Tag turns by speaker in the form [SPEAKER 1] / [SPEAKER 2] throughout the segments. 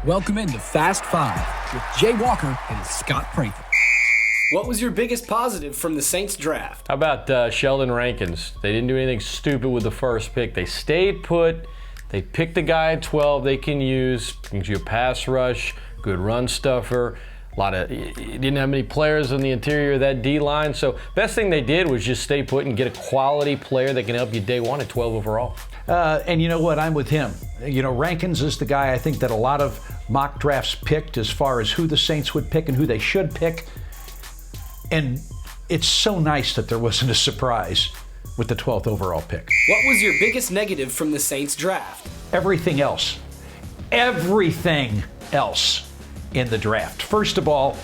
[SPEAKER 1] Welcome into Fast Five with Jay Walker and Scott Prather.
[SPEAKER 2] What was your biggest positive from the Saints draft?
[SPEAKER 3] How about Sheldon Rankins? They didn't do anything stupid with the first pick. They stayed put. They picked a guy at 12 they can use. Brings you a pass rush, good run stuffer. You didn't have many players on the interior of that D-line. So best thing they did was just stay put and get a quality player that can help you day one at 12 overall.
[SPEAKER 4] And you know what? I'm with him. You know, Rankins is the guy I think that a lot of mock drafts picked as far as who the Saints would pick and who they should pick. And it's so nice that there wasn't a surprise with the 12th overall pick.
[SPEAKER 2] What was your biggest negative from the Saints draft?
[SPEAKER 4] Everything else. Everything else in the draft. First of all,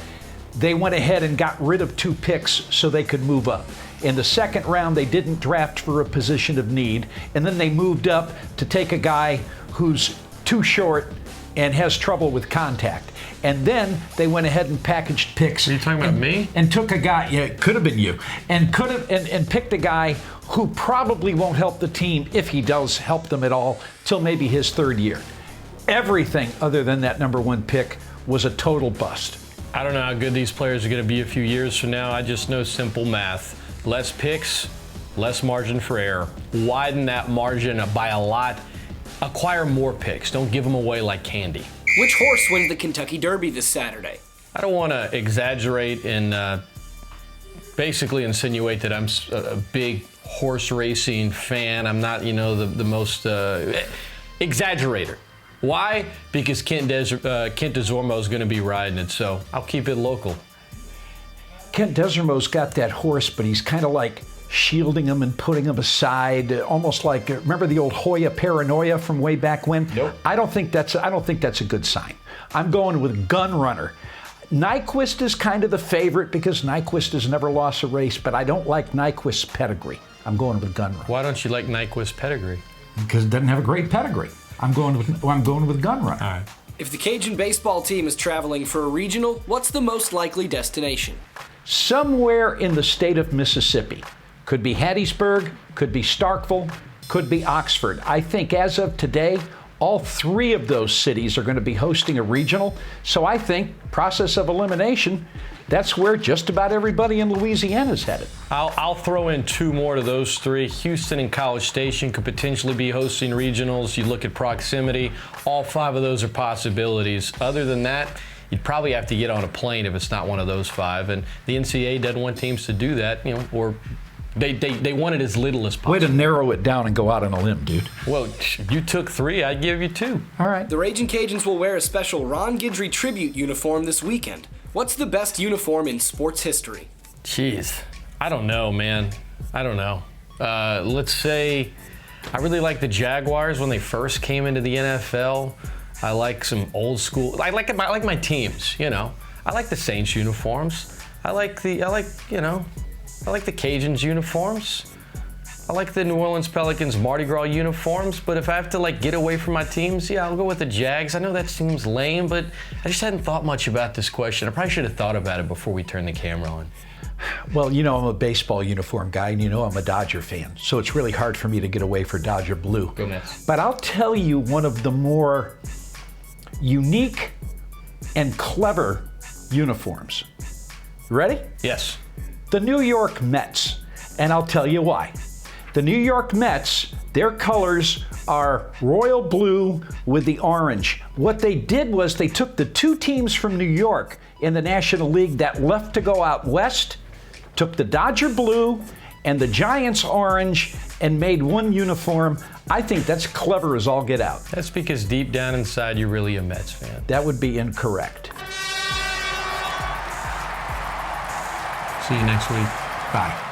[SPEAKER 4] they went ahead and got rid of 2 picks so they could move up. In the second round, they didn't draft for a position of need, and then they moved up to take a guy who's too short and has trouble with contact. And then they went ahead and packaged picks.
[SPEAKER 3] Are you talking about me?
[SPEAKER 4] And took a guy, yeah, it could have been you, and picked a guy who probably won't help the team, if he does help them at all, till maybe his 3rd year. Everything other than that number 1 pick was a total bust.
[SPEAKER 3] I don't know how good these players are going to be a few years from now. I just know simple math. Less picks, less margin for error. Widen that margin by a lot. Acquire more picks. Don't give them away like candy.
[SPEAKER 2] Which horse wins the Kentucky Derby this Saturday?
[SPEAKER 3] I don't want to exaggerate and basically insinuate that I'm a big horse racing fan. I'm not, the most exaggerator. Why? Because Kent DeZormo is going to be riding it, so I'll keep it local.
[SPEAKER 4] Kent DeZormo's got that horse, but he's kind of like shielding him and putting him aside, almost like, remember the old Hoya paranoia from way back when?
[SPEAKER 3] Nope.
[SPEAKER 4] I don't think that's a good sign. I'm going with Gunrunner. Nyquist is kind of the favorite because Nyquist has never lost a race, but I don't like Nyquist's pedigree. I'm going with Gunrunner.
[SPEAKER 3] Why don't you like Nyquist's pedigree?
[SPEAKER 4] Because it doesn't have a great pedigree. I'm going with Gunrunner.
[SPEAKER 3] All right.
[SPEAKER 2] If the Cajun baseball team is traveling for a regional, what's the most likely destination?
[SPEAKER 4] Somewhere in the state of Mississippi. Could be Hattiesburg, could be Starkville, could be Oxford. I think as of today, all 3 of those cities are going to be hosting a regional. So I think, process of elimination, that's where just about everybody in Louisiana is headed.
[SPEAKER 3] I'll throw in 2 more to those 3. Houston and College Station could potentially be hosting regionals. You look at proximity, all 5 of those are possibilities. Other than that, you'd probably have to get on a plane if it's not one of those 5. And the NCAA doesn't want teams to do that, or they want it as little as possible.
[SPEAKER 4] Way to narrow it down and go out on a limb, dude.
[SPEAKER 3] Well, you took 3, I'd give you 2.
[SPEAKER 4] All right.
[SPEAKER 2] The Ragin Cajuns will wear a special Ron Guidry tribute uniform this weekend. What's the best uniform in sports history?
[SPEAKER 3] Jeez, I don't know, man. I don't know. Let's say I really like the Jaguars when they first came into the NFL. I like some old school. I like my teams. I like the Saints uniforms. I like the Cajuns uniforms. I like the New Orleans Pelicans Mardi Gras uniforms, but if I have to get away from my teams, I'll go with the Jags. I know that seems lame, but I just hadn't thought much about this question. I probably should have thought about it before we turned the camera on.
[SPEAKER 4] Well, I'm a baseball uniform guy, and I'm a Dodger fan, so it's really hard for me to get away for Dodger blue.
[SPEAKER 3] Go Mets.
[SPEAKER 4] But I'll tell you one of the more unique and clever uniforms. Ready?
[SPEAKER 3] Yes.
[SPEAKER 4] The New York Mets, and I'll tell you why. The New York Mets, their colors are royal blue with the orange. What they did was they took the 2 teams from New York in the National League that left to go out west, took the Dodger blue and the Giants orange, and made one uniform. I think that's clever as all get out.
[SPEAKER 3] That's because deep down inside, you're really a Mets fan.
[SPEAKER 4] That would be incorrect.
[SPEAKER 3] See you next week.
[SPEAKER 4] Bye.